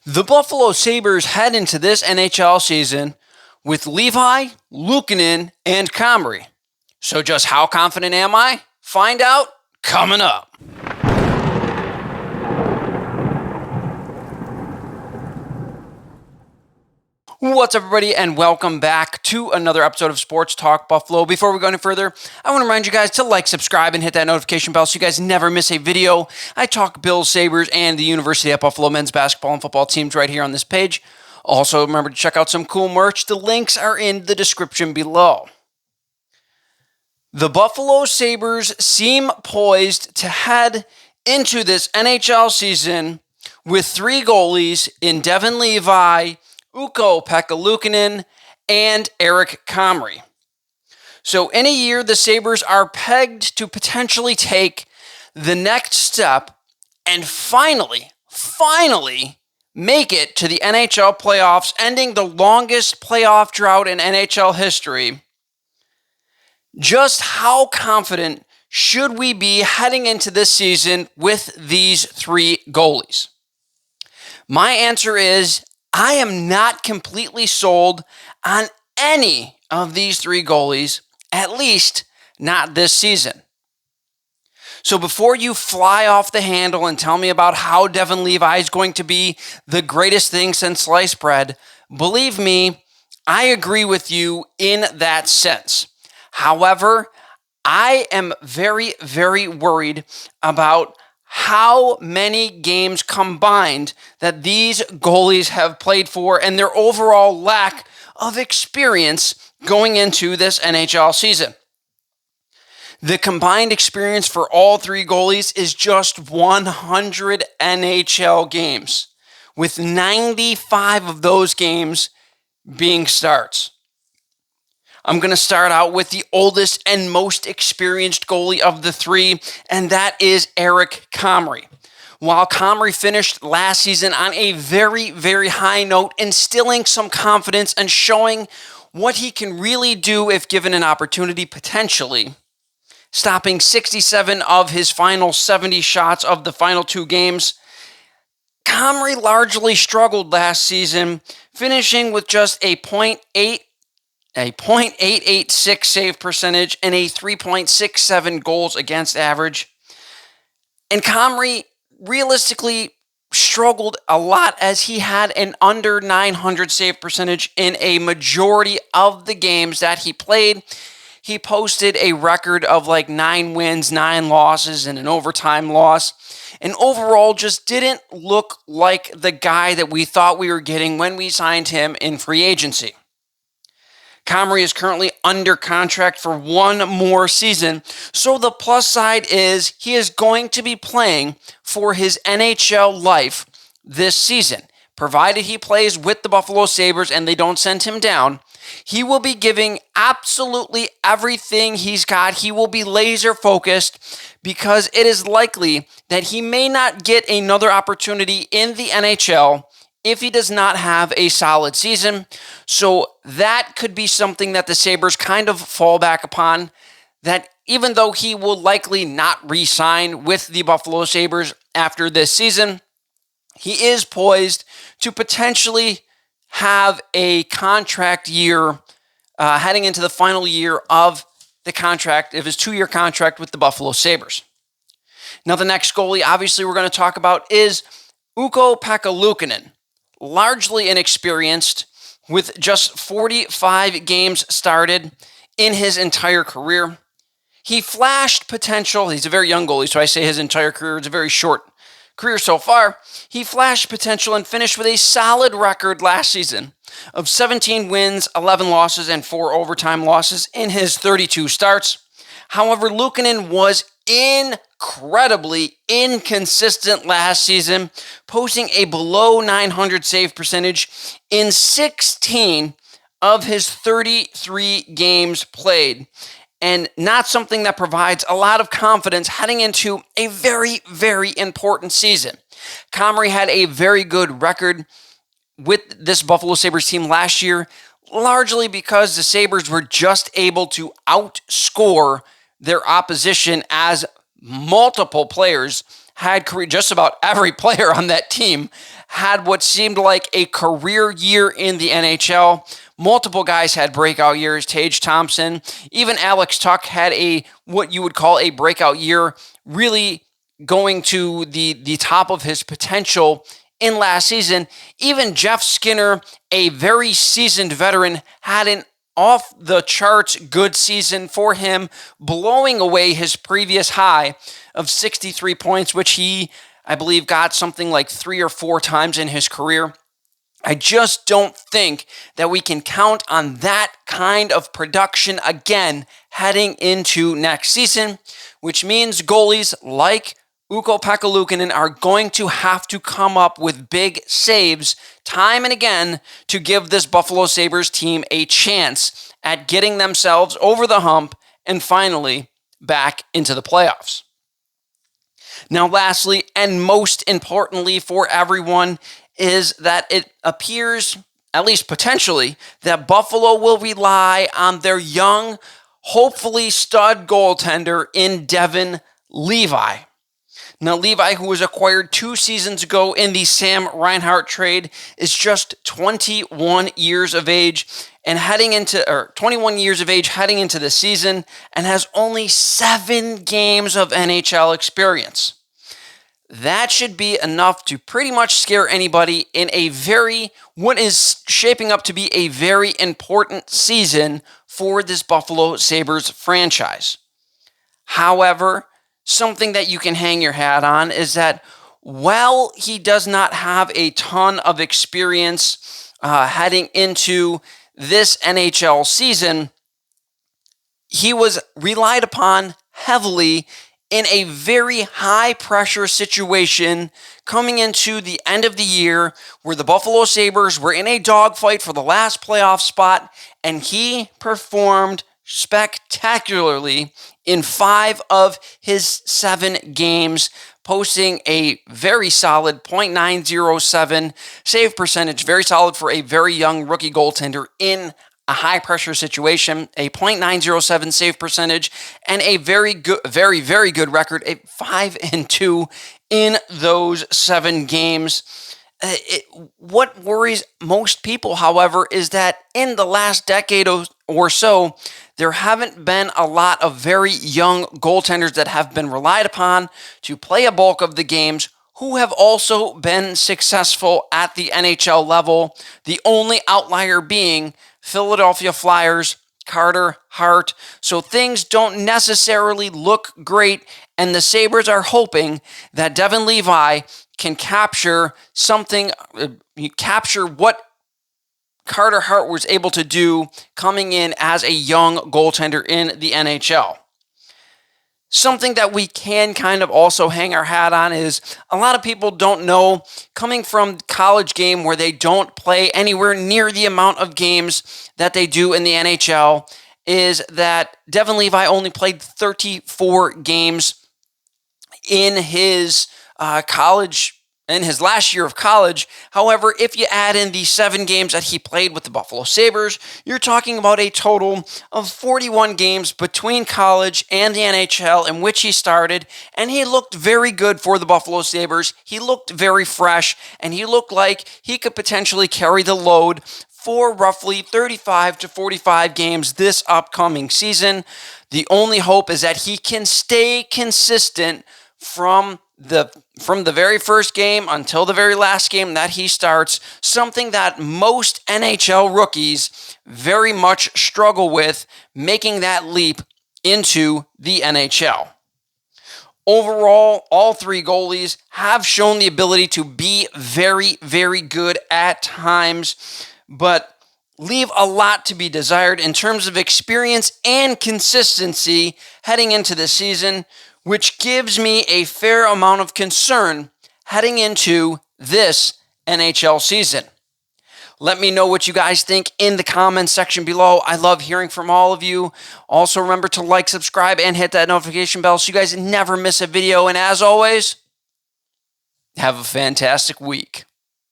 The Buffalo Sabres head into this NHL season with Levi, Luukkonen, and Comrie. So just how confident am I? Find out coming up. What's up, everybody, and welcome back to another episode of Sports Talk Buffalo. Before we go any further, I want to remind you guys to like, subscribe, and hit that notification bell so you guys never miss a video. I talk Bills, Sabres, and the University at Buffalo men's basketball and football teams right here on this page. Also, remember to check out some cool merch. The links are in the description below. The Buffalo Sabres seem poised to head into this NHL season with three goalies in Devon Levi, Uko-Pekka Luukkonen, and Eric Comrie. So in a year, the Sabres are pegged to potentially take the next step and finally make it to the NHL playoffs, ending the longest playoff drought in NHL history. Just how confident should we be heading into this season with these three goalies? My answer is I am not completely sold on any of these three goalies, at least not this season. So before you fly off the handle and tell me about how Devon Levi is going to be the greatest thing since sliced bread, believe me, I agree with you in that sense. However, I am very, very worried about how many games combined that these goalies have played for and their overall lack of experience going into this NHL season. The combined experience for all three goalies is just 100 NHL games, with 95 of those games being starts. I'm going to start out with the oldest and most experienced goalie of the three, and that is Eric Comrie. While Comrie finished last season on a very, very high note, instilling some confidence and showing what he can really do if given an opportunity, potentially, stopping 67 of his final 70 shots of the final two games, Comrie largely struggled last season, finishing with just a .886 save percentage and a 3.67 goals against average. And Comrie realistically struggled a lot as he had an under 900 save percentage in a majority of the games that he played. He posted a record of 9 wins, 9 losses, and an overtime loss. And overall just didn't look like the guy that we thought we were getting when we signed him in free agency. Comrie is currently under contract for one more season, so the plus side is he is going to be playing for his NHL life this season. Provided he plays with the Buffalo Sabres and they don't send him down, he will be giving absolutely everything he's got. He will be laser focused because it is likely that he may not get another opportunity in the NHL if he does not have a solid season. So that could be something that the Sabres kind of fall back upon, that even though he will likely not re-sign with the Buffalo Sabres after this season, he is poised to potentially have a contract year heading into the final year of the contract, of his 2-year contract with the Buffalo Sabres. Now, the next goalie, obviously, we're going to talk about is Uko-Pekka Luukkonen. Largely inexperienced, with just 45 games started in his entire career. He flashed potential. He's a very young goalie, so I say his entire career. It's a very short career so far. He flashed potential and finished with a solid record last season of 17 wins, 11 losses, and 4 overtime losses in his 32 starts. However, Luukkonen was incredibly inconsistent last season, posting a below 900 save percentage in 16 of his 33 games played, and not something that provides a lot of confidence heading into a very, very important season. Comrie had a very good record with this Buffalo Sabres team last year, largely because the Sabres were just able to outscore their opposition as multiple players had career, just about every player on that team had what seemed like a career year in the NHL. Multiple guys had breakout years. Tage Thompson, even Alex Tuch had what you would call a breakout year, really going to the top of his potential in last season. Even Jeff Skinner, a very seasoned veteran, had an off-the-charts good season for him, blowing away his previous high of 63 points, which he, I believe, got something like 3 or 4 times in his career. I just don't think that we can count on that kind of production again heading into next season, which means goalies like Uko-Pekka Luukkonen are going to have to come up with big saves time and again to give this Buffalo Sabres team a chance at getting themselves over the hump and finally back into the playoffs. Now, lastly, and most importantly for everyone, is that it appears, at least potentially, that Buffalo will rely on their young, hopefully stud goaltender in Devon Levi. Now, Levi, who was acquired 2 seasons ago in the Sam Reinhart trade, is just 21 years of age and 21 years of age heading into the season, and has only 7 games of NHL experience. That should be enough to pretty much scare anybody in what is shaping up to be a very important season for this Buffalo Sabres franchise. However, something that you can hang your hat on is that while he does not have a ton of experience heading into this NHL season, he was relied upon heavily in a very high-pressure situation coming into the end of the year where the Buffalo Sabres were in a dogfight for the last playoff spot, and he performed spectacularly in 5 of his 7 games, posting a very solid .907 save percentage, very solid for a very young rookie goaltender in a high-pressure situation, a .907 save percentage, and a very good record, a 5-2 in those 7 games. What worries most people, however, is that in the last decade or so, there haven't been a lot of very young goaltenders that have been relied upon to play a bulk of the games who have also been successful at the NHL level, the only outlier being Philadelphia Flyers' Carter Hart. So things don't necessarily look great, and the Sabres are hoping that Devon Levi can capture what Carter Hart was able to do coming in as a young goaltender in the NHL. Something that we can kind of also hang our hat on is a lot of people don't know, coming from college game where they don't play anywhere near the amount of games that they do in the NHL, is that Devon Levi only played 34 games in his last year of college. However, if you add in the 7 games that he played with the Buffalo Sabres, you're talking about a total of 41 games between college and the NHL in which he started, and he looked very good for the Buffalo Sabres. He looked very fresh, and he looked like he could potentially carry the load for roughly 35 to 45 games this upcoming season. The only hope is that he can stay consistent from the very first game until the very last game that he starts, something that most NHL rookies very much struggle with, making that leap into the NHL. Overall, all 3 goalies have shown the ability to be very, very good at times, but leave a lot to be desired in terms of experience and consistency heading into the season, which gives me a fair amount of concern heading into this NHL season. Let me know what you guys think in the comments section below. I love hearing from all of you. Also, remember to like, subscribe, and hit that notification bell so you guys never miss a video. And as always, have a fantastic week.